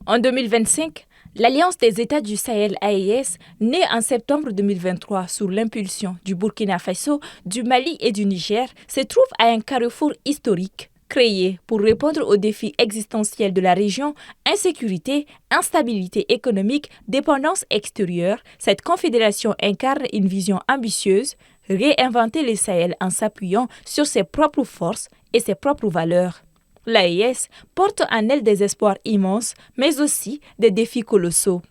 En 2025, l'Alliance des États du Sahel AES, née en septembre 2023 sous l'impulsion du Burkina Faso, du Mali et du Niger, se trouve à un carrefour historique. Créée pour répondre aux défis existentiels de la région, insécurité, instabilité économique, dépendance extérieure, cette confédération incarne une vision ambitieuse, réinventer le Sahel en s'appuyant sur ses propres forces et ses propres valeurs. L'AES porte en elle des espoirs immenses, mais aussi des défis colossaux.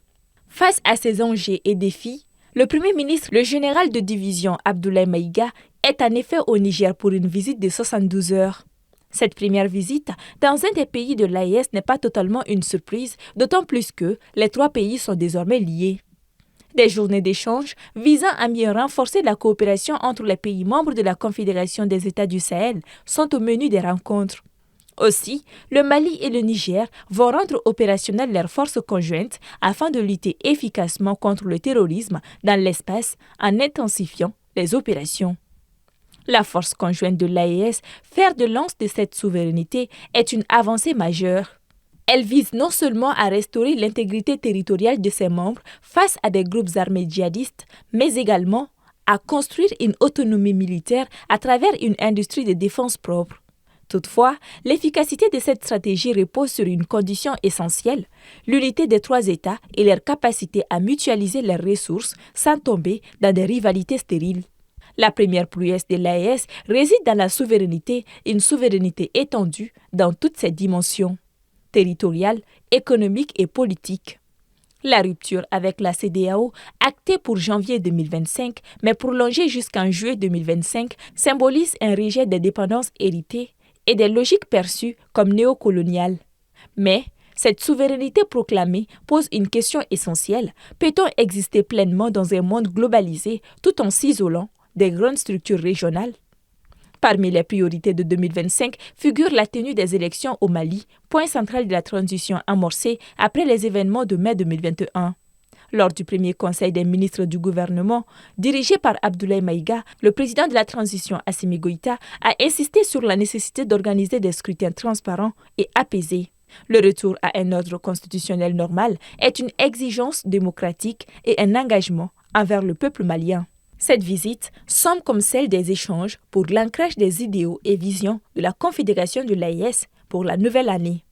Face à ces enjeux et défis, le Premier ministre, le général de division Abdoulaye Maïga, est en effet au Niger pour une visite de 72 heures. Cette première visite dans un des pays de l'AES n'est pas totalement une surprise, d'autant plus que les trois pays sont désormais liés. Des journées d'échange visant à mieux renforcer la coopération entre les pays membres de la Confédération des États du Sahel sont au menu des rencontres. Aussi, le Mali et le Niger vont rendre opérationnelles leurs forces conjointes afin de lutter efficacement contre le terrorisme dans l'espace en intensifiant les opérations. La force conjointe de l'AES, fer de lance de cette souveraineté, est une avancée majeure. Elle vise non seulement à restaurer l'intégrité territoriale de ses membres face à des groupes armés djihadistes, mais également à construire une autonomie militaire à travers une industrie de défense propre. Toutefois, l'efficacité de cette stratégie repose sur une condition essentielle, l'unité des trois États et leur capacité à mutualiser leurs ressources sans tomber dans des rivalités stériles. La première prouesse de l'AES réside dans la souveraineté, une souveraineté étendue dans toutes ses dimensions, territoriale, économique et politique. La rupture avec la CEDEAO, actée pour janvier 2025, mais prolongée jusqu'en juillet 2025, symbolise un rejet des dépendances héritées et des logiques perçues comme néocoloniales. Mais cette souveraineté proclamée pose une question essentielle. Peut-on exister pleinement dans un monde globalisé tout en s'isolant des grandes structures régionales? Parmi les priorités de 2025 figure la tenue des élections au Mali, point central de la transition amorcée après les événements de mai 2021. Lors du premier conseil des ministres du gouvernement, dirigé par Abdoulaye Maïga, le président de la transition Assimi Goïta a insisté sur la nécessité d'organiser des scrutins transparents et apaisés. Le retour à un ordre constitutionnel normal est une exigence démocratique et un engagement envers le peuple malien. Cette visite semble comme celle des échanges pour l'ancrage des idéaux et visions de la Confédération de l'AES pour la nouvelle année.